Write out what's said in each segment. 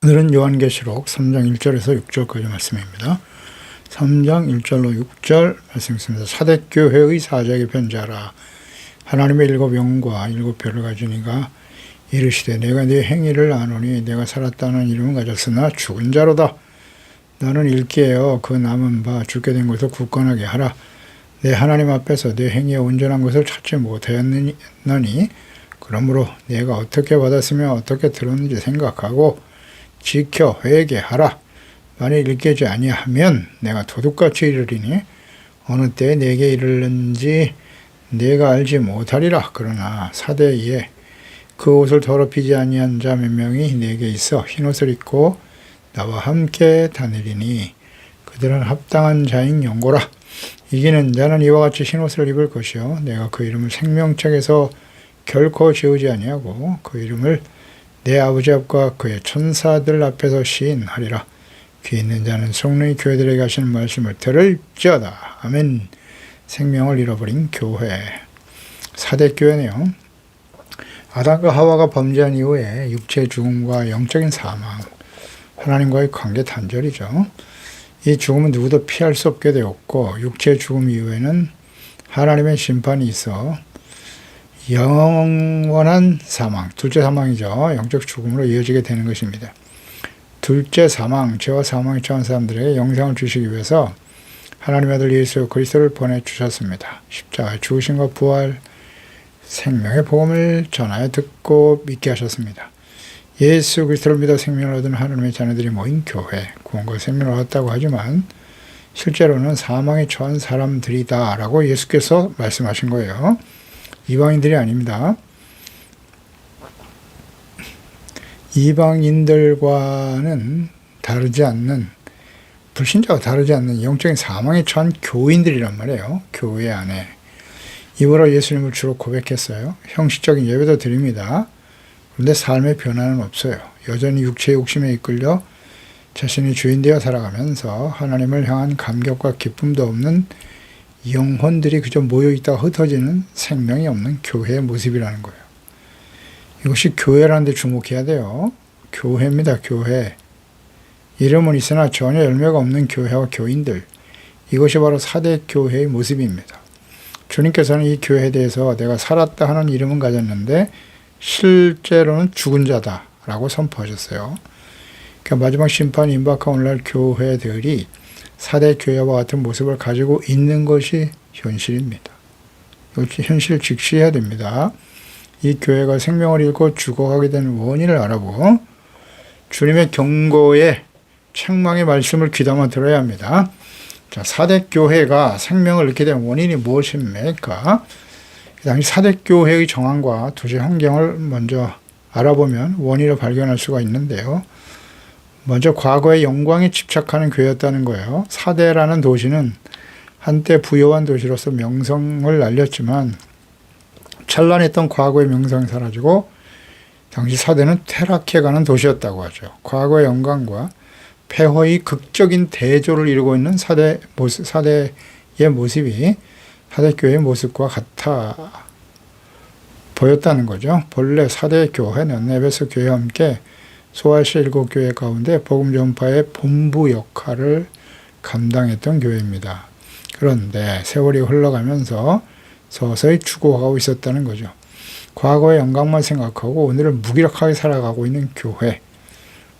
오늘은 요한계시록 3장 1절에서 6절까지 말씀입니다. 3장 1절로 6절 말씀 있습니다. 사대교회의 사자에게 편지하라. 하나님의 일곱 영과 일곱 별을 가진 이가 이르시되 내가 네 행위를 아노니 내가 살았다는 이름은 가졌으나 죽은 자로다. 너는 일깨어 그 남은 바 죽게 된 것을 굳건하게 하라. 내 하나님 앞에서 내 행위에 온전한 것을 찾지 못하였느니 그러므로 내가 어떻게 받았으며 어떻게 들었는지 생각하고 지켜 회개하라. 만일 일깨지 아니하면 내가 도둑같이 이르리니 어느 때에 내게 이르는지 내가 알지 못하리라. 그러나 사대에 그 옷을 더럽히지 아니한 자 몇 명이 내게 있어 흰옷을 입고 나와 함께 다니리니 그들은 합당한 자인 영고라. 이기는 자는 이와 같이 흰옷을 입을 것이요 내가 그 이름을 생명책에서 결코 지우지 아니하고 그 이름을 내 아버지 앞과 그의 천사들 앞에서 시인하리라. 귀 있는 자는 성령이 교회들에게 하시는 말씀을 들을지어다. 아멘. 생명을 잃어버린 교회. 사대교회네요. 아담과 하와가 범죄한 이후에 육체의 죽음과 영적인 사망, 하나님과의 관계 단절이죠. 이 죽음은 누구도 피할 수 없게 되었고 육체의 죽음 이후에는 하나님의 심판이 있어 영원한 사망, 둘째 사망이죠. 영적 죽음으로 이어지게 되는 것입니다. 둘째 사망, 죄와 사망에 처한 사람들에게 영생을 주시기 위해서 하나님의 아들 예수 그리스도를 보내주셨습니다. 십자가의 죽으심과 부활, 생명의 복음을 전하여 듣고 믿게 하셨습니다. 예수 그리스도를 믿어 생명을 얻은 하나님의 자녀들이 모인 교회, 구원과 생명을 얻었다고 하지만 실제로는 사망에 처한 사람들이다 라고 예수께서 말씀하신 거예요. 이방인들이 아닙니다. 이방인들과는 다르지 않는, 불신자와 다르지 않는 영적인 사망에 처한 교인들이란 말이에요. 교회 안에. 입으로 예수님을 주로 고백했어요. 형식적인 예배도 드립니다. 그런데 삶의 변화는 없어요. 여전히 육체의 욕심에 이끌려 자신이 주인 되어 살아가면서 하나님을 향한 감격과 기쁨도 없는 영혼들이 그저 모여있다가 흩어지는 생명이 없는 교회의 모습이라는 거예요. 이것이 교회라는 데 주목해야 돼요. 교회입니다. 교회. 이름은 있으나 전혀 열매가 없는 교회와 교인들. 이것이 바로 사대 교회의 모습입니다. 주님께서는 이 교회에 대해서 내가 살았다 하는 이름은 가졌는데 실제로는 죽은 자다라고 선포하셨어요. 그러니까 마지막 심판이 임박한 오늘날 교회들이 사대 교회와 같은 모습을 가지고 있는 것이 현실입니다. 현실을 직시해야 됩니다. 이 교회가 생명을 잃고 죽어가게 된 원인을 알아보고 주님의 경고에 책망의 말씀을 귀담아 들어야 합니다. 자, 사대 교회가 생명을 잃게 된 원인이 무엇입니까? 당시 사대 교회의 정황과 도시 환경을 먼저 알아보면 원인을 발견할 수가 있는데요. 먼저 과거의 영광에 집착하는 교회였다는 거예요. 사대라는 도시는 한때 부유한 도시로서 명성을 날렸지만 찬란했던 과거의 명성이 사라지고 당시 사대는 퇴락해가는 도시였다고 하죠. 과거의 영광과 폐허의 극적인 대조를 이루고 있는 사대의 모습이 사대교회의 모습과 같아 보였다는 거죠. 본래 사대교회는 에베소 교회와 함께 소아시아 7교회 가운데 복음 전파의 본부 역할을 감당했던 교회입니다. 그런데 세월이 흘러가면서 서서히 죽어가고 있었다는 거죠. 과거의 영광만 생각하고 오늘은 무기력하게 살아가고 있는 교회.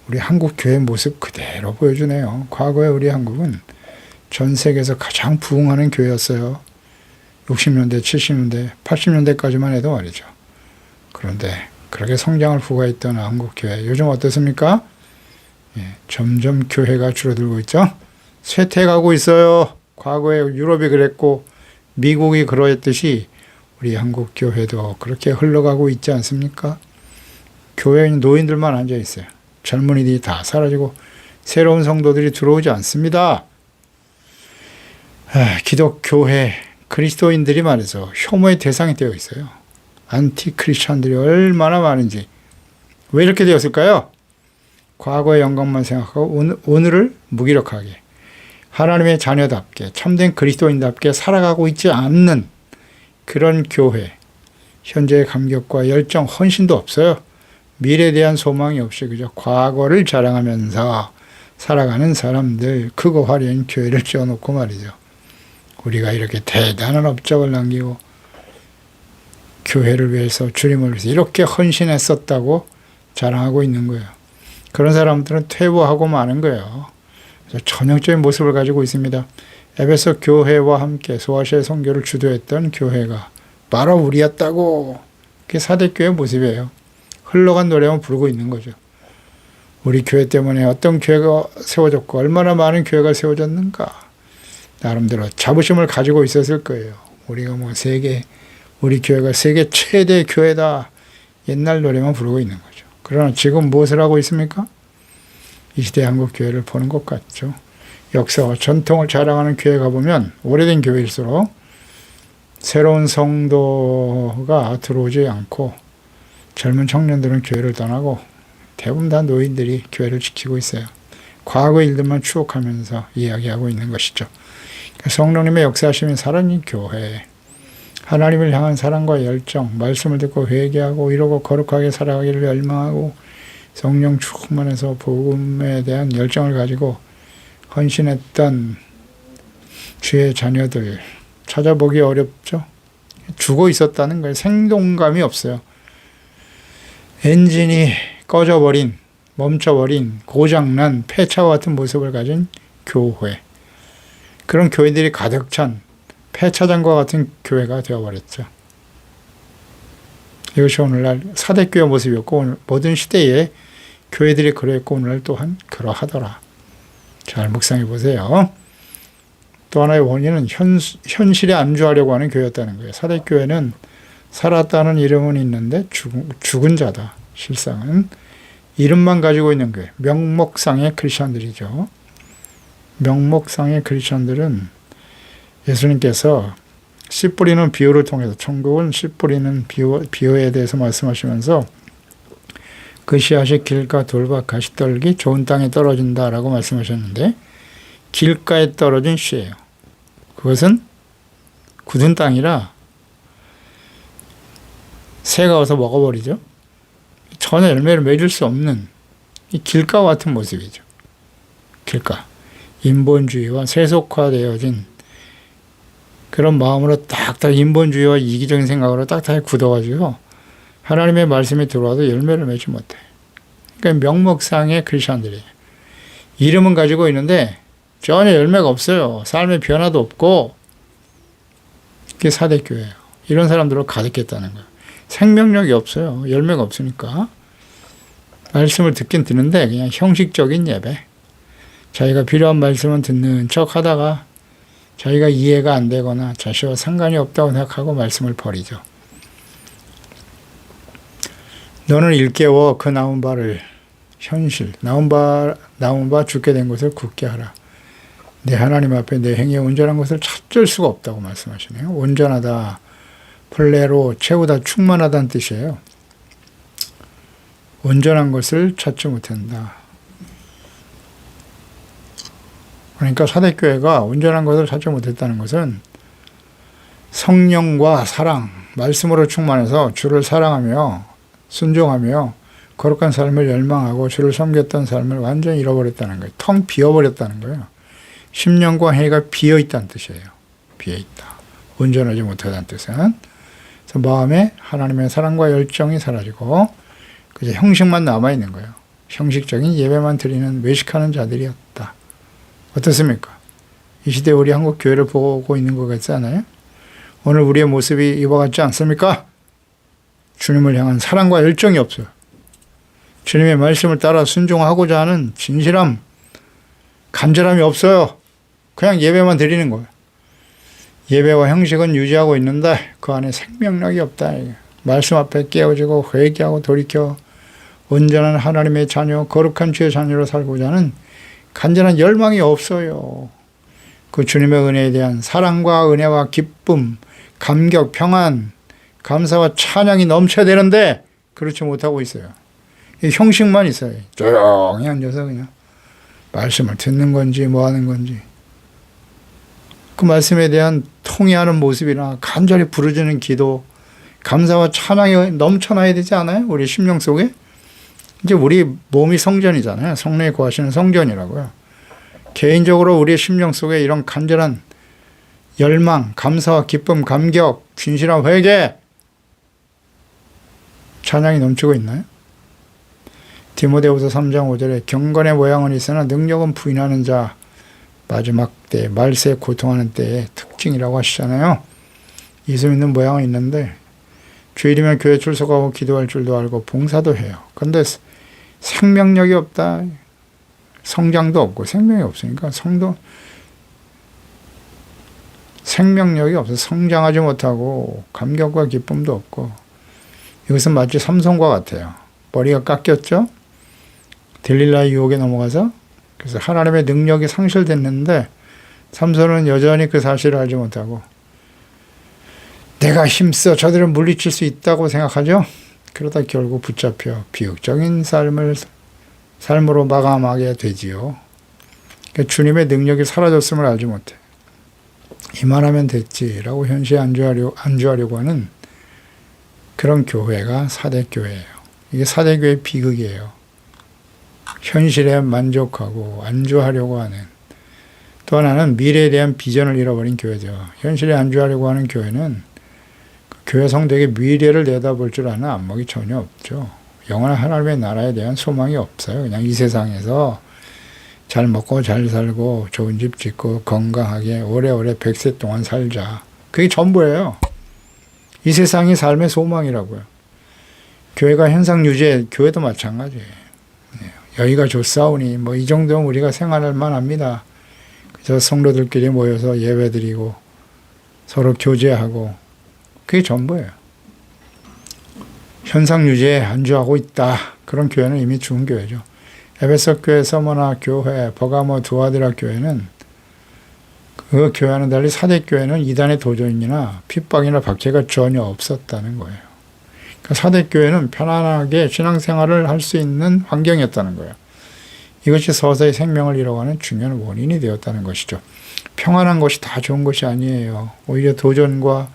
우리 한국 교회의 모습 그대로 보여주네요. 과거에 우리 한국은 전 세계에서 가장 부흥하는 교회였어요. 60년대, 70년대, 80년대까지만 해도 말이죠. 그런데 그렇게 성장을 부과했던 한국교회, 요즘 어떻습니까? 점점 교회가 줄어들고 있죠? 쇠퇴가고 있어요. 과거에 유럽이 그랬고 미국이 그러했듯이 우리 한국교회도 그렇게 흘러가고 있지 않습니까? 교회에 노인들만 앉아 있어요. 젊은이들이 다 사라지고 새로운 성도들이 들어오지 않습니다. 기독교회, 그리스도인들이 말해서 혐오의 대상이 되어 있어요. 안티 크리스찬들이 얼마나 많은지. 왜 이렇게 되었을까요? 과거의 영광만 생각하고 오늘을 무기력하게 하나님의 자녀답게 참된 그리스도인답게 살아가고 있지 않는 그런 교회. 현재의 감격과 열정, 헌신도 없어요. 미래에 대한 소망이 없이 그저 과거를 자랑하면서 살아가는 사람들, 크고 화려한 교회를 지어놓고 말이죠. 우리가 이렇게 대단한 업적을 남기고 교회를 위해서, 주님을 위해서 이렇게 헌신했었다고 자랑하고 있는 거예요. 그런 사람들은 퇴보하고 마는 거예요. 그래서 전형적인 모습을 가지고 있습니다. 에베소 교회와 함께 소아시아 선교를 주도했던 교회가 바로 우리였다고. 그게 사대교회 모습이에요. 흘러간 노래만 부르고 있는 거죠. 우리 교회 때문에 어떤 교회가 세워졌고 얼마나 많은 교회가 세워졌는가. 나름대로 자부심을 가지고 있었을 거예요. 우리가 우리 교회가 세계 최대 교회다. 옛날 노래만 부르고 있는 거죠. 그러나 지금 무엇을 하고 있습니까? 이 시대 한국 교회를 보는 것 같죠. 역사와 전통을 자랑하는 교회 가보면 오래된 교회일수록 새로운 성도가 들어오지 않고 젊은 청년들은 교회를 떠나고 대부분 다 노인들이 교회를 지키고 있어요. 과거 일들만 추억하면서 이야기하고 있는 것이죠. 성령님의 역사하심이 살아있는 교회, 하나님을 향한 사랑과 열정, 말씀을 듣고 회개하고 이러고 거룩하게 살아가기를 열망하고 성령 충만해서 복음에 대한 열정을 가지고 헌신했던 주의 자녀들 찾아보기 어렵죠. 죽어 있었다는 거예요. 생동감이 없어요. 엔진이 꺼져버린, 멈춰버린, 고장난 폐차와 같은 모습을 가진 교회. 그런 교회들이 가득 찬 폐차장과 같은 교회가 되어버렸죠. 이것이 오늘날 사대교회 모습이었고 오늘 모든 시대에 교회들이 그랬고 오늘날 또한 그러하더라. 잘 묵상해 보세요. 또 하나의 원인은 현실에 안주하려고 하는 교회였다는 거예요. 사대교회는 살았다는 이름은 있는데 죽은 자다. 실상은 이름만 가지고 있는 교회. 명목상의 크리스천들이죠. 명목상의 크리스천들은 예수님께서 씨 뿌리는 비유를 통해서 천국은 씨 뿌리는 비유에 대해서 말씀하시면서 그 씨앗이 길가 돌과 가시떨기 좋은 땅에 떨어진다라고 말씀하셨는데 길가에 떨어진 씨예요. 그것은 굳은 땅이라 새가 와서 먹어버리죠. 전혀 열매를 맺을 수 없는 이 길가와 같은 모습이죠. 길가. 인본주의와 세속화되어진 그런 마음으로 딱딱 인본주의와 이기적인 생각으로 딱딱하게 굳어가지고 하나님의 말씀이 들어와도 열매를 맺지 못해. 그러니까 명목상의 크리스천들이에요. 이름은 가지고 있는데 전혀 열매가 없어요. 삶의 변화도 없고 그게 사대교회예요. 이런 사람들로 가득했다는 거예요. 생명력이 없어요. 열매가 없으니까. 말씀을 듣긴 듣는데 그냥 형식적인 예배. 자기가 필요한 말씀은 듣는 척 하다가 자기가 이해가 안 되거나 자신과 상관이 없다고 생각하고 말씀을 버리죠. 너는 일깨워 그 나온 바를 현실, 나온 바 죽게 된 것을 굳게 하라. 내 하나님 앞에 내 행위에 온전한 것을 찾을 수가 없다고 말씀하시네요. 온전하다, 플레로, 채우다, 충만하다는 뜻이에요. 온전한 것을 찾지 못한다. 그러니까 사대교회가 온전한 것을 찾지 못했다는 것은 성령과 사랑, 말씀으로 충만해서 주를 사랑하며 순종하며 거룩한 삶을 열망하고 주를 섬겼던 삶을 완전히 잃어버렸다는 거예요. 텅 비어버렸다는 거예요. 심령과 행위가 비어있다는 뜻이에요. 비어있다. 온전하지 못하다는 뜻은. 그래서 마음에 하나님의 사랑과 열정이 사라지고 그저 형식만 남아있는 거예요. 형식적인 예배만 드리는 외식하는 자들이었다. 어떻습니까? 이 시대 우리 한국 교회를 보고 있는 것 같지 않아요? 오늘 우리의 모습이 이와 같지 않습니까? 주님을 향한 사랑과 열정이 없어요. 주님의 말씀을 따라 순종하고자 하는 진실함, 간절함이 없어요. 그냥 예배만 드리는 거예요. 예배와 형식은 유지하고 있는데 그 안에 생명력이 없다. 말씀 앞에 깨어지고 회개하고 돌이켜 온전한 하나님의 자녀, 거룩한 주의 자녀로 살고자 하는 간절한 열망이 없어요. 그 주님의 은혜에 대한 사랑과 은혜와 기쁨, 감격, 평안, 감사와 찬양이 넘쳐야 되는데 그렇지 못하고 있어요. 이 형식만 있어요. 조용히 앉아서 그냥 말씀을 듣는 건지 뭐 하는 건지 그 말씀에 대한 통회하는 모습이나 간절히 부르짖는 기도, 감사와 찬양이 넘쳐나야 되지 않아요? 우리 심령 속에? 이제 우리 몸이 성전이잖아요. 성령이 거하시는 성전이라고요. 개인적으로 우리의 심령 속에 이런 간절한 열망, 감사와 기쁨, 감격, 진실한 회개, 찬양이 넘치고 있나요? 디모데후서 3장 5절에 경건의 모양은 있으나 능력은 부인하는 자, 마지막 때 말세에 고통하는 때의 특징이라고 하시잖아요. 예수 믿는 모양은 있는데 주일이면 교회 출석하고 기도할 줄도 알고 봉사도 해요. 그런데 생명력이 없다. 성장도 없고 생명이 없으니까 생명력이 없어 성장하지 못하고 감격과 기쁨도 없고, 이것은 마치 삼손과 같아요. 머리가 깎였죠. 델릴라의 유혹에 넘어가서, 그래서 하나님의 능력이 상실됐는데 삼손은 여전히 그 사실을 알지 못하고 내가 힘써 저들을 물리칠 수 있다고 생각하죠. 그러다 결국 붙잡혀 비극적인 삶으로 마감하게 되지요. 그러니까 주님의 능력이 사라졌음을 알지 못해. 이만하면 됐지라고 현실에 안주하려고 하는 그런 교회가 사대교회예요. 이게 사대교회의 비극이에요. 현실에 만족하고 안주하려고 하는, 또 하나는 미래에 대한 비전을 잃어버린 교회죠. 현실에 안주하려고 하는 교회는 교회 성도에게 미래를 내다볼 줄 아는 안목이 전혀 없죠. 영원한 하나님의 나라에 대한 소망이 없어요. 그냥 이 세상에서 잘 먹고 잘 살고 좋은 집 짓고 건강하게 오래오래 100세 동안 살자. 그게 전부예요. 이 세상이 삶의 소망이라고요. 교회가 현상 유지해, 교회도 마찬가지예요. 여기가 좋사오니 뭐 이 정도면 우리가 생활할 만합니다. 그래서 성도들끼리 모여서 예배드리고 서로 교제하고, 그게 전부예요. 현상 유지에 안주하고 있다. 그런 교회는 이미 죽은 교회죠. 에베소 교회, 서머나 교회, 버가모 두아디라 교회는, 그 교회와는 달리 사대 교회는 이단의 도전이나 핍박이나 박해가 전혀 없었다는 거예요. 그러니까 사대 교회는 편안하게 신앙생활을 할 수 있는 환경이었다는 거예요. 이것이 서서히 생명을 잃어가는 중요한 원인이 되었다는 것이죠. 평안한 것이 다 좋은 것이 아니에요. 오히려 도전과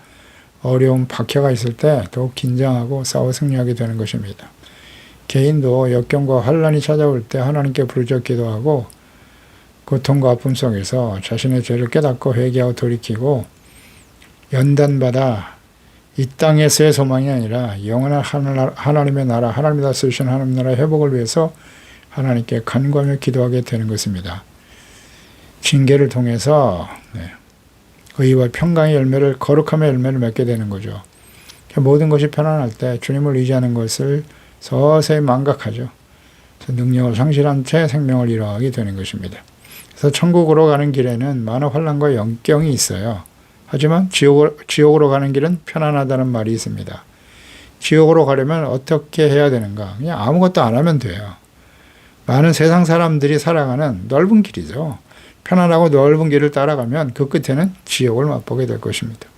어려움, 박해가 있을 때 더욱 긴장하고 싸워 승리하게 되는 것입니다. 개인도 역경과 환란이 찾아올 때 하나님께 부르짖어 기도하고 고통과 아픔 속에서 자신의 죄를 깨닫고 회개하고 돌이키고 연단받아 이 땅에서의 소망이 아니라 영원한 하나님의 나라, 하나님이 다스리시는 하나님 나라의 회복을 위해서 하나님께 간구하며 기도하게 되는 것입니다. 징계를 통해서 의와 평강의 열매를, 거룩함의 열매를 맺게 되는 거죠. 모든 것이 편안할 때 주님을 의지하는 것을 서서히 망각하죠. 그래서 능력을 상실한 채 생명을 잃어가게 되는 것입니다. 그래서 천국으로 가는 길에는 많은 환난과 역경이 있어요. 하지만 지옥으로 가는 길은 편안하다는 말이 있습니다. 지옥으로 가려면 어떻게 해야 되는가? 그냥 아무것도 안 하면 돼요. 많은 세상 사람들이 살아가는 넓은 길이죠. 편안하고 넓은 길을 따라가면 그 끝에는 지옥을 맛보게 될 것입니다.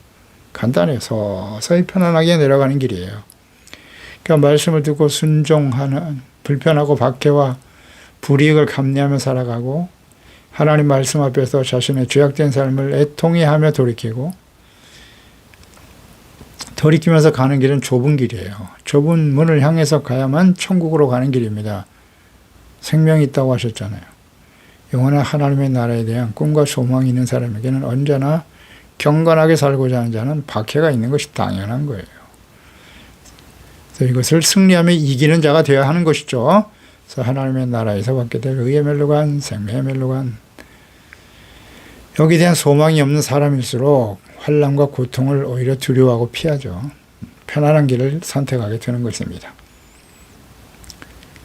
간단해요. 서서히 편안하게 내려가는 길이에요. 그러니까 말씀을 듣고 순종하는, 불편하고 박해와 불이익을 감내하며 살아가고 하나님 말씀 앞에서 자신의 죄악된 삶을 애통해 하며 돌이키면서 가는 길은 좁은 길이에요. 좁은 문을 향해서 가야만 천국으로 가는 길입니다. 생명이 있다고 하셨잖아요. 영원한 하나님의 나라에 대한 꿈과 소망이 있는 사람에게는 언제나 경건하게 살고자 하는 자는 박해가 있는 것이 당연한 거예요. 그래서 이것을 승리하며 이기는 자가 되어야 하는 것이죠. 그래서 하나님의 나라에서 받게 될 의의 멸류관, 생명의 멸류관, 여기에 대한 소망이 없는 사람일수록 환난과 고통을 오히려 두려워하고 피하죠. 편안한 길을 선택하게 되는 것입니다.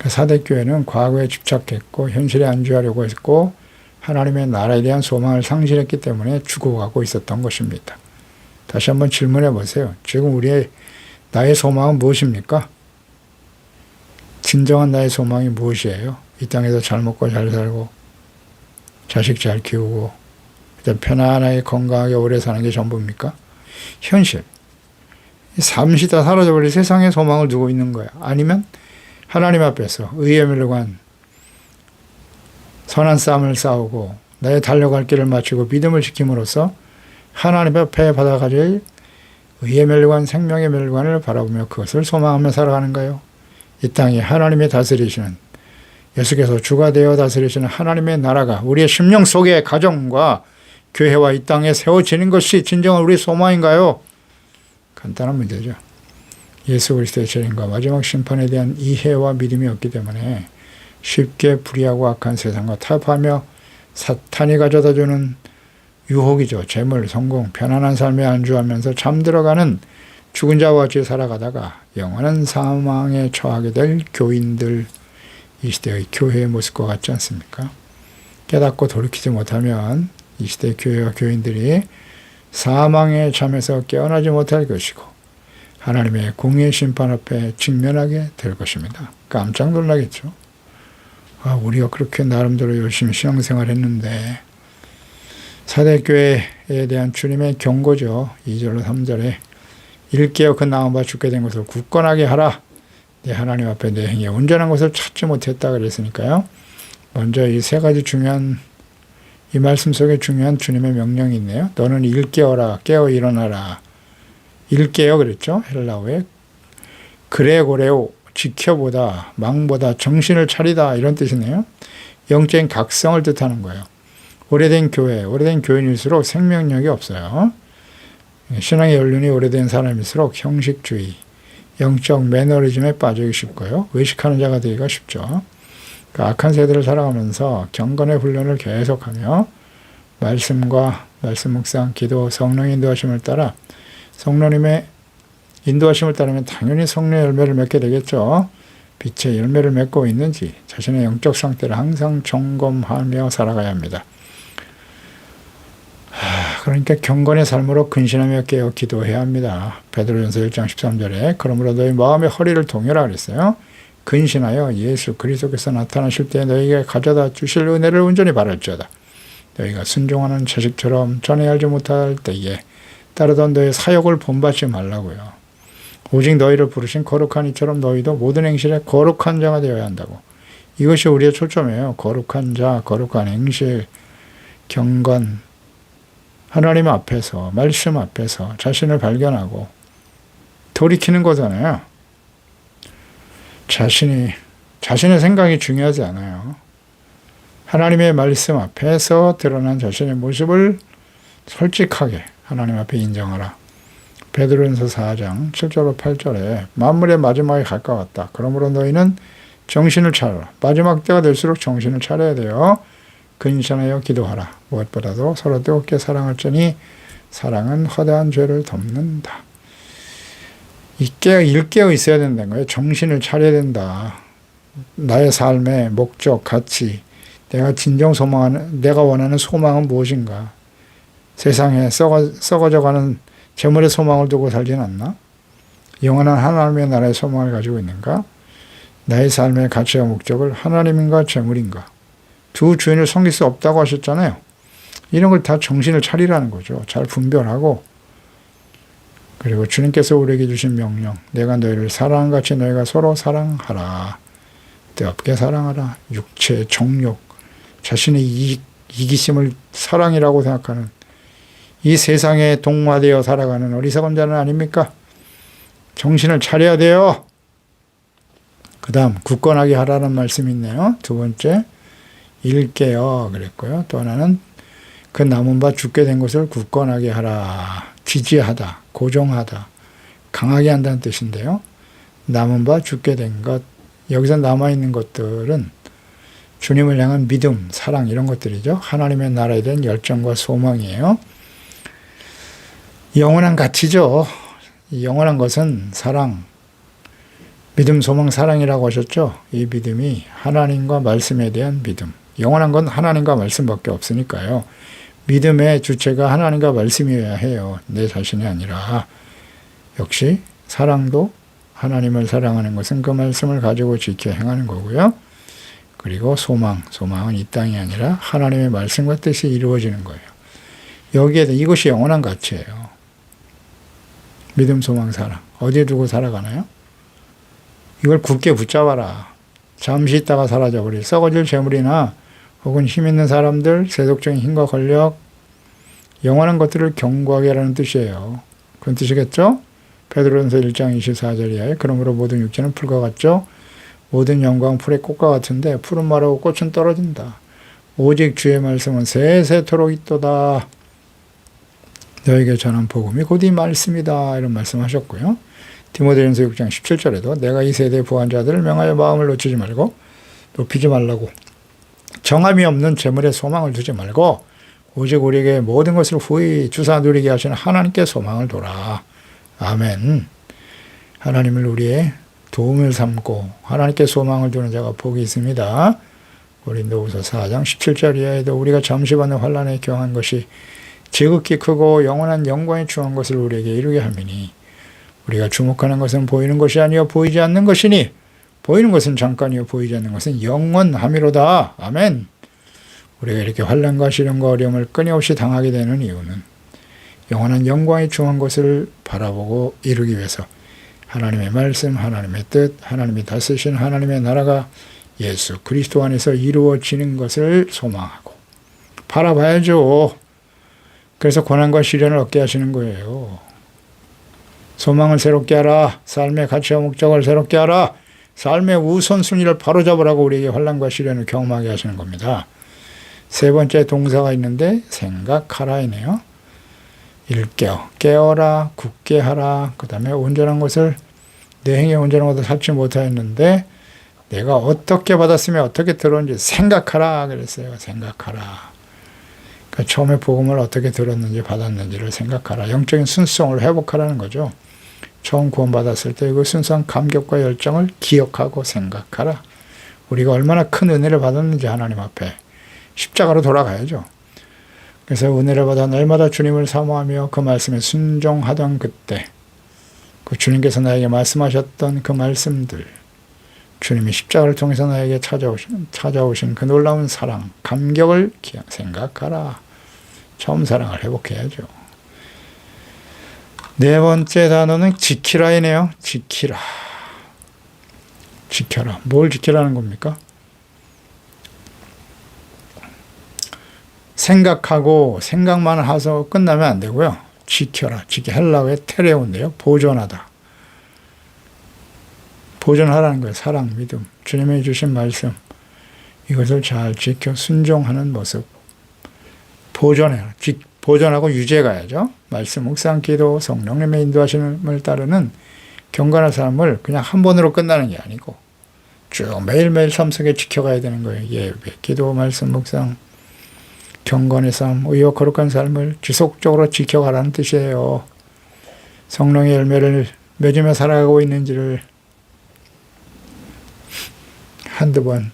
사대교회는 과거에 집착했고 현실에 안주하려고 했고 하나님의 나라에 대한 소망을 상실했기 때문에 죽어가고 있었던 것입니다. 다시 한번 질문해 보세요. 지금 나의 소망은 무엇입니까? 진정한 나의 소망이 무엇이에요? 이 땅에서 잘 먹고 잘 살고 자식 잘 키우고 편안하게 건강하게 오래 사는 게 전부입니까? 현실. 잠시 다 사라져버린 세상의 소망을 두고 있는 거야. 아니면 하나님 앞에서 의의 멸류관, 선한 싸움을 싸우고 나의 달려갈 길을 마치고 믿음을 지킴으로써 하나님 앞에 받아가질 의의 멸류관, 생명의 멸류관을 바라보며 그것을 소망하며 살아가는가요? 이 땅에 하나님이 다스리시는, 예수께서 주가 되어 다스리시는 하나님의 나라가 우리의 심령 속의 가정과 교회와 이 땅에 세워지는 것이 진정한 우리 소망인가요? 간단한 문제죠. 예수 그리스도의 재림과 마지막 심판에 대한 이해와 믿음이 없기 때문에 쉽게 불의하고 악한 세상과 타협하며 사탄이 가져다주는 유혹이죠. 재물, 성공, 편안한 삶에 안주하면서 잠들어가는 죽은 자와 같이 살아가다가 영원한 사망에 처하게 될 교인들, 이 시대의 교회의 모습과 같지 않습니까? 깨닫고 돌이키지 못하면 이 시대의 교회와 교인들이 사망의 잠에서 깨어나지 못할 것이고 하나님의 공의의 심판 앞에 직면하게 될 것입니다. 깜짝 놀라겠죠. 우리가 그렇게 나름대로 열심히 신앙생활 했는데, 사대교회에 대한 주님의 경고죠. 2절로 3절에 일깨어 그 나온 바 죽게 된 것을 굳건하게 하라. 내 하나님 앞에 내 행위에 온전한 것을 찾지 못했다 그랬으니까요. 먼저 이 세 가지 중요한, 이 말씀 속에 중요한 주님의 명령이 있네요. 너는 일깨어라, 깨어 일어나라. 일깨어 그랬죠. 헬라어에 그레고레오, 지켜보다, 망보다, 정신을 차리다, 이런 뜻이네요. 영적인 각성을 뜻하는 거예요. 오래된 교회, 오래된 교인일수록 생명력이 없어요. 신앙의 연륜이 오래된 사람일수록 형식주의, 영적 매너리즘에 빠지기 쉽고요. 의식하는 자가 되기가 쉽죠. 악한 세대를 살아가면서 경건의 훈련을 계속하며 말씀과 말씀 묵상, 기도, 성령의 인도하심을 따라 성령님의 인도하심을 따르면 당연히 성령의 열매를 맺게 되겠죠. 빛의 열매를 맺고 있는지 자신의 영적 상태를 항상 점검하며 살아가야 합니다. 그러니까 경건의 삶으로 근신하며 깨어 기도해야 합니다. 베드로전서 1장 13절에 그러므로 너희 마음의 허리를 동여라 그랬어요. 근신하여 예수 그리스도께서 나타나실 때 너희에게 가져다 주실 은혜를 온전히 바랄지어다. 너희가 순종하는 자식처럼 전에 알지 못할 때에 따르던 너희 사역을 본받지 말라고요. 오직 너희를 부르신 거룩한 이처럼 너희도 모든 행실에 거룩한 자가 되어야 한다고. 이것이 우리의 초점이에요. 거룩한 자, 거룩한 행실, 경건, 하나님 앞에서, 말씀 앞에서 자신을 발견하고 돌이키는 거잖아요. 자신의 생각이 중요하지 않아요. 하나님의 말씀 앞에서 드러난 자신의 모습을 솔직하게 하나님 앞에 인정하라. 베드로전서 4장 7절로 8절에 만물의 마지막에 가까웠다. 그러므로 너희는 정신을 차려라. 마지막 때가 될수록 정신을 차려야 돼요. 근신하여 기도하라. 무엇보다도 서로 뜨겁게 사랑할지니 사랑은 허다한 죄를 덮는다. 일깨어 있어야 된다는 거예요. 정신을 차려야 된다. 나의 삶의 목적, 가치, 내가 진정 소망하는, 내가 원하는 소망은 무엇인가? 세상에 썩어져가는 재물의 소망을 두고 살지는 않나? 영원한 하나님의 나라의 소망을 가지고 있는가? 나의 삶의 가치와 목적을 하나님인가 재물인가? 두 주인을 섬길 수 없다고 하셨잖아요. 이런 걸 다 정신을 차리라는 거죠. 잘 분별하고, 그리고 주님께서 우리에게 주신 명령, 내가 너희를 사랑한 같이 너희가 서로 사랑하라. 뜨겁게 사랑하라. 육체, 정욕, 자신의 이기심을 사랑이라고 생각하는 이 세상에 동화되어 살아가는 어리석은 자는 아닙니까? 정신을 차려야 돼요. 그 다음 굳건하게 하라는 말씀이 있네요. 두 번째, 일깨어 그랬고요. 또 하나는 그 남은 바 죽게 된 것을 굳건하게 하라. 지지하다, 고정하다, 강하게 한다는 뜻인데요. 남은 바 죽게 된 것, 여기서 남아있는 것들은 주님을 향한 믿음, 사랑 이런 것들이죠. 하나님의 나라에 대한 열정과 소망이에요. 영원한 가치죠. 영원한 것은 사랑, 믿음, 소망, 사랑이라고 하셨죠. 이 믿음이 하나님과 말씀에 대한 믿음. 영원한 건 하나님과 말씀밖에 없으니까요. 믿음의 주체가 하나님과 말씀이어야 해요. 내 자신이 아니라. 역시 사랑도 하나님을 사랑하는 것은 그 말씀을 가지고 지켜 행하는 거고요. 그리고 소망은 이 땅이 아니라 하나님의 말씀과 뜻이 이루어지는 거예요. 여기에 이것이 영원한 가치예요. 믿음, 소망, 사랑. 어디에 두고 살아가나요? 이걸 굳게 붙잡아라. 잠시 있다가 사라져버릴 썩어질 재물이나 혹은 힘 있는 사람들, 세속적인 힘과 권력, 영원한 것들을 경고하게 하라는 뜻이에요. 그런 뜻이겠죠? 베드로전서 1장 24절 이하에 그러므로 모든 육체는 풀과 같죠? 모든 영광 풀의 꽃과 같은데 풀은 마르고 꽃은 떨어진다. 오직 주의 말씀은 세세토록 있도다. 너에게 전한 복음이 곧 이 말씀이다. 이런 말씀하셨고요. 디모데전서 6장 17절에도 내가 이 세대의 부한 자들을 명하여 마음을 놓치지 말고 높이지 말라고 정함이 없는 재물에 소망을 두지 말고 오직 우리에게 모든 것을 후히 주사 누리게 하시는 하나님께 소망을 둬라. 아멘. 하나님을 우리의 도움을 삼고 하나님께 소망을 두는 자가 복이 있습니다. 고린도후서 4장 17절 이하에도 우리가 잠시 받는 환난에 경한 것이 지극히 크고 영원한 영광에 충한 것을 우리에게 이루게 함이니 우리가 주목하는 것은 보이는 것이 아니요 보이지 않는 것이니 보이는 것은 잠깐이요 보이지 않는 것은 영원함이로다. 아멘. 우리가 이렇게 환난과 시련과 어려움을 끊임없이 당하게 되는 이유는 영원한 영광에 충한 것을 바라보고 이루기 위해서 하나님의 말씀, 하나님의 뜻, 하나님이 다스리신 하나님의 나라가 예수 그리스도 안에서 이루어지는 것을 소망하고 바라봐야죠. 그래서 고난과 시련을 얻게 하시는 거예요. 소망을 새롭게 하라. 삶의 가치와 목적을 새롭게 하라. 삶의 우선순위를 바로잡으라고 우리에게 환난과 시련을 경험하게 하시는 겁니다. 세 번째 동사가 있는데 생각하라이네요. 일깨어, 깨어라, 굳게 하라. 그 다음에 온전한 것을 내 행에 온전한 것을 찾지 못하였는데 내가 어떻게 받았으면 어떻게 들었는지 생각하라 그랬어요. 생각하라. 그러니까 처음에 복음을 어떻게 들었는지 받았는지를 생각하라. 영적인 순수성을 회복하라는 거죠. 처음 구원받았을 때 그 순수한 감격과 열정을 기억하고 생각하라. 우리가 얼마나 큰 은혜를 받았는지 하나님 앞에 십자가로 돌아가야죠. 그래서 은혜를 받아 날마다 주님을 사모하며 그 말씀에 순종하던 그때 그 주님께서 나에게 말씀하셨던 그 말씀들 주님이 십자가를 통해서 나에게 찾아오신 그 놀라운 사랑, 감격을 생각하라. 처음 사랑을 회복해야죠. 네 번째 단어는 지키라이네요. 지키라. 지켜라. 뭘 지키라는 겁니까? 생각하고 생각만 해서 끝나면 안 되고요. 지켜라. 헬라어의 테레온데요. 보존하다. 보존하라는 거예요. 사랑, 믿음, 주님이 주신 말씀 이것을 잘 지켜 순종하는 모습 보존해라. 보존하고 유지해가야죠. 말씀, 묵상, 기도, 성령님의 인도하심을 따르는 경건한 삶을 그냥 한 번으로 끝나는 게 아니고 쭉 매일매일 삶 속에 지켜가야 되는 거예요. 예배, 기도, 말씀, 묵상, 경건의 삶, 의와 거룩한 삶을 지속적으로 지켜가라는 뜻이에요. 성령의 열매를 맺으며 살아가고 있는지를 한두 번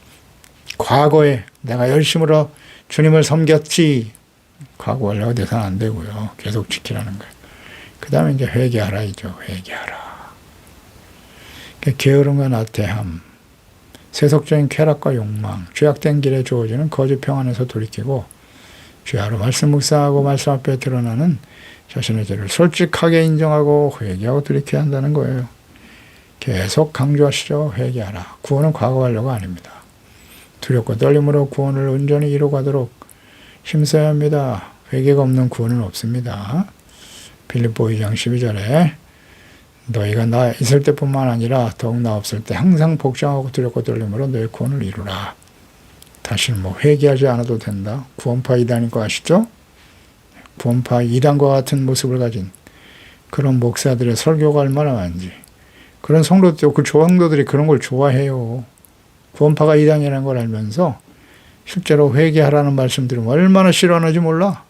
과거에 내가 열심으로 주님을 섬겼지 과거 원래가 돼서는 안 되고요. 계속 지키라는 거예요. 그 다음에 이제 회개하라이죠. 회개하라. 게으름과 나태함, 세속적인 쾌락과 욕망, 죄악된 길에 주어지는 거짓 평안에서 돌이키고 주야로 말씀 묵상하고 말씀 앞에 드러나는 자신의 죄를 솔직하게 인정하고 회개하고 돌이켜야 한다는 거예요. 계속 강조하시죠. 회개하라. 구원은 과거 완료가 아닙니다. 두렵고 떨림으로 구원을 온전히 이루가도록 힘써야 합니다. 회개가 없는 구원은 없습니다. 빌립보 2장 12절에 너희가 나 있을 때뿐만 아니라 더욱 나 없을 때 항상 복종하고 두렵고 떨림으로 너희 구원을 이루라. 다시는 회개하지 않아도 된다. 구원파 이단인 거 아시죠? 구원파 이단과 같은 모습을 가진 그런 목사들의 설교가 얼마나 많은지 그런 성도들, 그 조항도들이 그런 걸 좋아해요. 구원파가 이단이라는 걸 알면서 실제로 회개하라는 말씀 들으면 얼마나 싫어하는지 몰라.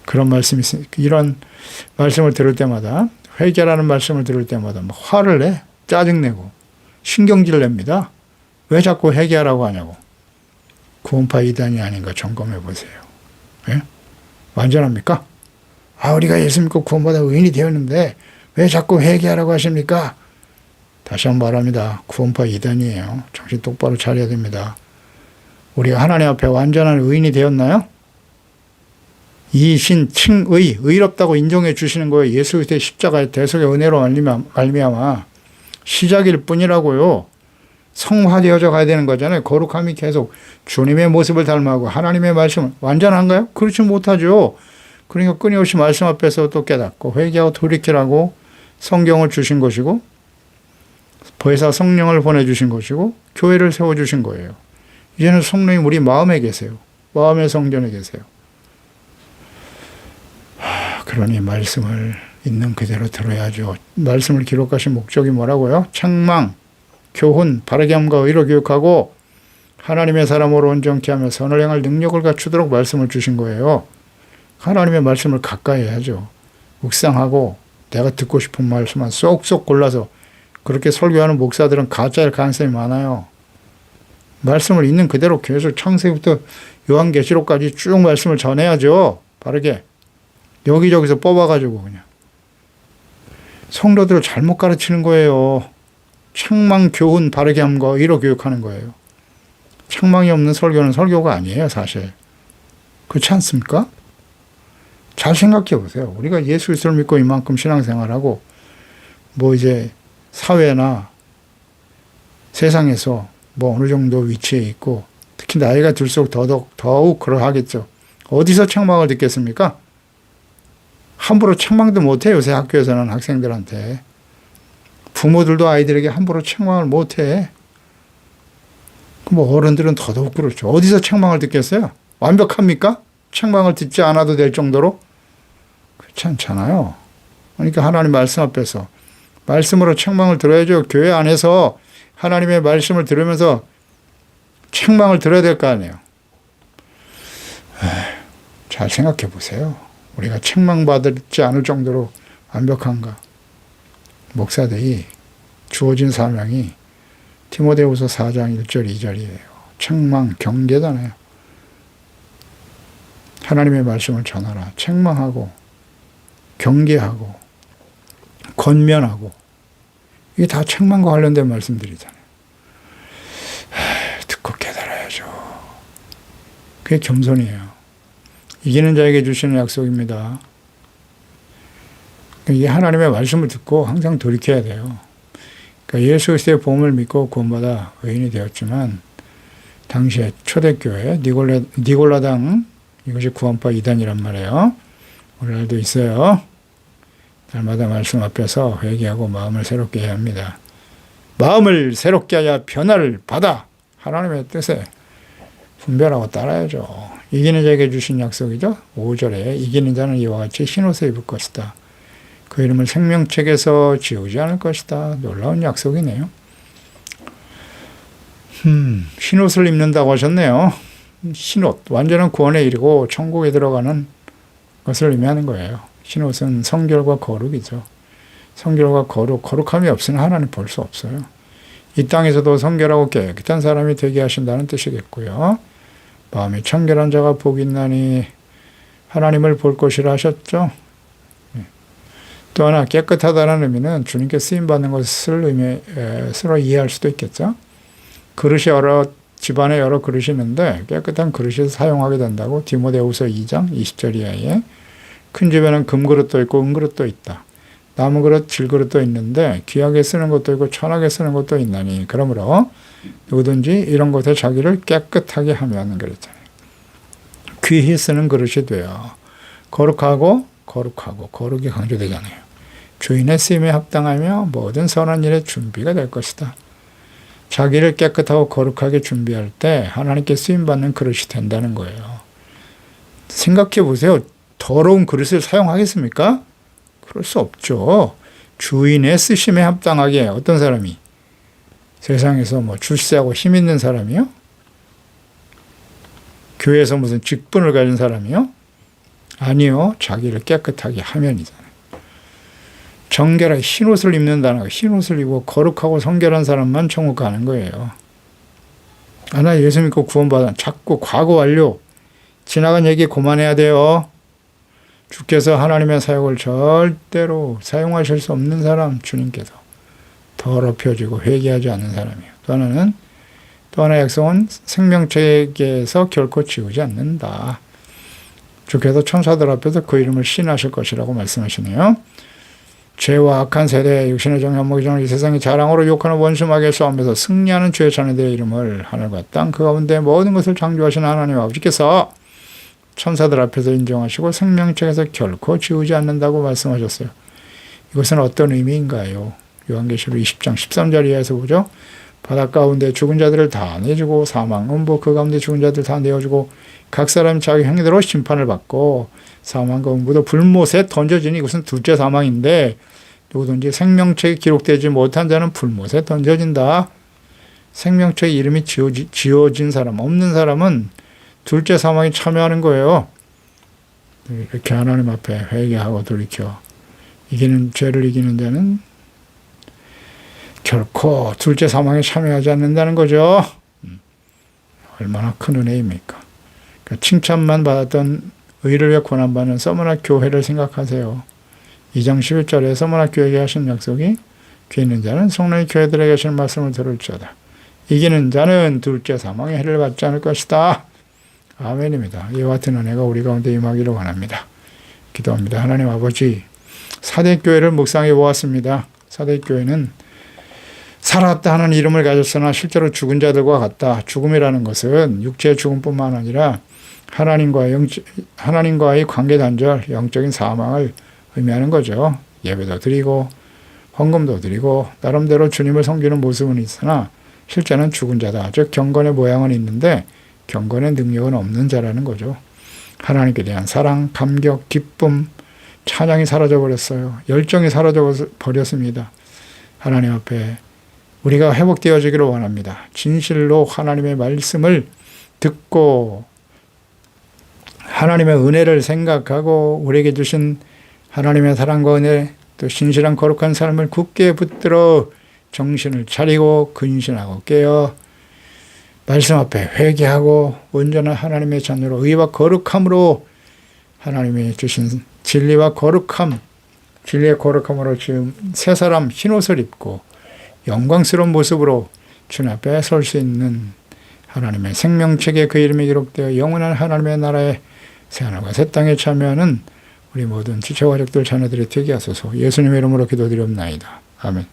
그런 말씀이 이런 말씀을 들을 때마다 회개라는 말씀을 들을 때마다 막 화를 내, 짜증내고 신경질 냅니다. 왜 자꾸 회개하라고 하냐고. 구원파 이단이 아닌가 점검해 보세요. 예? 완전합니까? 우리가 예수 믿고 구원받아 의인이 되었는데 왜 자꾸 회개하라고 하십니까? 다시 한번 말합니다. 구원파 이단이에요. 정신 똑바로 차려야 됩니다. 우리가 하나님 앞에 완전한 의인이 되었나요? 이신 칭의, 의롭다고 인정해 주시는 거예요. 예수 그리스도의 십자가의 대속의 은혜로 말미암아 시작일 뿐이라고요. 성화되어져 가야 되는 거잖아요. 거룩함이 계속 주님의 모습을 닮아가고 하나님의 말씀을 완전한가요? 그렇지 못하죠. 그러니까 끊임없이 말씀 앞에서 또 깨닫고 회개하고 돌이키라고 성경을 주신 것이고 보혜사 성령을 보내주신 것이고 교회를 세워주신 거예요. 이제는 성령이 우리 마음에 계세요. 마음의 성전에 계세요. 그러니 말씀을 있는 그대로 들어야죠. 말씀을 기록하신 목적이 뭐라고요? 책망, 교훈, 바르게 함과 의로 교육하고 하나님의 사람으로 온전케 하며 선을 행할 능력을 갖추도록 말씀을 주신 거예요. 하나님의 말씀을 가까이 해야죠. 묵상하고 내가 듣고 싶은 말씀만 쏙쏙 골라서 그렇게 설교하는 목사들은 가짜일 가능성이 많아요. 말씀을 있는 그대로 계속 창세기부터 요한계시록까지 쭉 말씀을 전해야죠. 바르게. 여기저기서 뽑아가지고 그냥. 성도들을 잘못 가르치는 거예요. 책망, 교훈, 바르게 함과 의로 교육하는 거예요. 책망이 없는 설교는 설교가 아니에요, 사실. 그렇지 않습니까? 잘 생각해 보세요. 우리가 예수 그리스도를 믿고 이만큼 신앙생활하고 뭐 이제 사회나 세상에서 뭐 어느 정도 위치에 있고 특히 나이가 들수록 더욱 그러하겠죠. 어디서 책망을 듣겠습니까? 함부로 책망도 못해요. 요새 학교에서는 학생들한테. 부모들도 아이들에게 함부로 책망을 못해. 뭐 어른들은 더더욱 그렇죠. 어디서 책망을 듣겠어요? 완벽합니까? 책망을 듣지 않아도 될 정도로? 그렇지 않잖아요. 그러니까 하나님 말씀 앞에서 말씀으로 책망을 들어야죠. 교회 안에서 하나님의 말씀을 들으면서 책망을 들어야 될 거 아니에요. 잘 생각해 보세요. 우리가 책망받지 않을 정도로 완벽한가? 목사들이 주어진 사명이 디모데후서 4장 1절 2절이에요. 책망, 경계잖아요. 하나님의 말씀을 전하라. 책망하고 경계하고 권면하고 이게 다 책망과 관련된 말씀들이잖아요. 듣고 깨달아야죠. 그게 겸손이에요. 이기는 자에게 주시는 약속입니다. 이게 하나님의 말씀을 듣고 항상 돌이켜야 돼요. 그러니까 예수 그리스도의 복음을 믿고 구원받아 의인이 되었지만 당시에 초대교회 니골라당 이것이 구원파 이단이란 말이에요. 오늘날도 있어요. 날마다 말씀 앞에서 회개하고 마음을 새롭게 해야 합니다. 마음을 새롭게 하여 변화를 받아 하나님의 뜻에 분별하고 따라야죠. 이기는 자에게 주신 약속이죠. 5절에 이기는 자는 이와 같이 흰옷을 입을 것이다. 그 이름을 생명책에서 지우지 않을 것이다. 놀라운 약속이네요. 흰옷을 입는다고 하셨네요. 흰옷, 완전한 구원에 이르고 천국에 들어가는 것을 의미하는 거예요. 흰옷은 성결과 거룩이죠. 성결과 거룩함이 없으면 하나님 볼 수 없어요. 이 땅에서도 성결하고 깨끗한 사람이 되게 하신다는 뜻이겠고요. 마음이 청결한 자가 복이 있나니 하나님을 볼 것이라 하셨죠. 또 하나 깨끗하다는 의미는 주님께 쓰임받는 것을 서로 이해할 수도 있겠죠. 그릇이 집안에 여러 그릇이 있는데 깨끗한 그릇을 사용하게 된다고 디모데후서 2장 20절 이하에 큰 집에는 금그릇도 있고 은그릇도 있다. 나무그릇, 질그릇도 있는데 귀하게 쓰는 것도 있고 천하게 쓰는 것도 있나니 그러므로 누구든지 이런 것에 자기를 깨끗하게 하면 그랬잖아요. 귀히 쓰는 그릇이 돼요. 거룩이 강조되잖아요. 주인의 쓰임에 합당하며 모든 선한 일에 준비가 될 것이다. 자기를 깨끗하고 거룩하게 준비할 때 하나님께 쓰임받는 그릇이 된다는 거예요. 생각해 보세요. 더러운 그릇을 사용하겠습니까? 그럴 수 없죠. 주인의 쓰심에 합당하게 어떤 사람이 세상에서 뭐 출세하고 힘 있는 사람이요? 교회에서 무슨 직분을 가진 사람이요? 아니요. 자기를 깨끗하게 하면이잖아요. 정결하게 흰옷을 입는다는 거. 흰옷을 입고 거룩하고 성결한 사람만 천국 가는 거예요. 나 예수 믿고 구원받아. 자꾸 과거 완료. 지나간 얘기 그만해야 돼요. 주께서 하나님의 사역을 절대로 사용하실 수 없는 사람, 주님께서 더럽혀지고 회개하지 않는 사람이에요. 또 하나 약속은 생명책에서 결코 지우지 않는다. 주께서 천사들 앞에서 그 이름을 신하실 것이라고 말씀하시네요. 죄와 악한 세대, 육신의 정욕, 먹이 정을 이 세상의 자랑으로 욕하는 원수마귀의 싸움에서 승리하는 죄의 자녀들의 이름을 하늘과 땅 그 가운데 모든 것을 창조하신 하나님 아버지께서 천사들 앞에서 인정하시고 생명책에서 결코 지우지 않는다고 말씀하셨어요. 이것은 어떤 의미인가요? 요한계시록 20장 13절에서 보죠. 바닷 가운데 죽은 자들을 다 내주고 사망, 음부 그 가운데 죽은 자들 다 내어주고 각 사람이 자기 행위대로 심판을 받고 사망과 음부도 불못에 던져지니 이것은 둘째 사망인데 누구든지 생명책에 기록되지 못한 자는 불못에 던져진다. 생명책에 이름이 지어진 사람, 없는 사람은 둘째 사망에 참여하는 거예요. 이렇게 하나님 앞에 회개하고 돌이켜 죄를 이기는 자는 결코 둘째 사망에 참여하지 않는다는 거죠. 얼마나 큰 은혜입니까? 그러니까 칭찬만 받았던 의를 위해 고난받는 서머나 교회를 생각하세요. 2장 11절에 서머나 교회에게 하신 약속이 귀 있는 자는 성령의 교회들에게 하시는 말씀을 들을지어다. 이기는 자는 둘째 사망의 해를 받지 않을 것이다. 아멘입니다. 이와 같은 은혜가 우리 가운데 임하기를 원합니다. 기도합니다. 하나님 아버지, 사대교회를 묵상해 보았습니다. 사대교회는 살았다 하는 이름을 가졌으나 실제로 죽은 자들과 같다. 죽음이라는 것은 육체의 죽음뿐만 아니라 하나님과의 관계 단절, 영적인 사망을 의미하는 거죠. 예배도 드리고 헌금도 드리고 나름대로 주님을 섬기는 모습은 있으나 실제는 죽은 자다. 즉 경건의 모양은 있는데 경건의 능력은 없는 자라는 거죠. 하나님께 대한 사랑, 감격, 기쁨, 찬양이 사라져버렸어요. 열정이 사라져버렸습니다. 하나님 앞에 우리가 회복되어지기를 원합니다. 진실로 하나님의 말씀을 듣고 하나님의 은혜를 생각하고 우리에게 주신 하나님의 사랑과 은혜, 또 신실한 거룩한 삶을 굳게 붙들어 정신을 차리고 근신하고 깨어 말씀 앞에 회개하고 온전한 하나님의 자녀로 의와 거룩함으로 하나님이 주신 진리와 거룩함, 진리의 거룩함으로 지금 새 사람 흰옷을 입고 영광스러운 모습으로 주님 앞에 설 수 있는 하나님의 생명책에 그 이름이 기록되어 영원한 하나님의 나라에 새하늘과 새 땅에 참여하는 우리 모든 지체가족들 자녀들이 되게 하소서. 예수님의 이름으로 기도드리옵나이다. 아멘.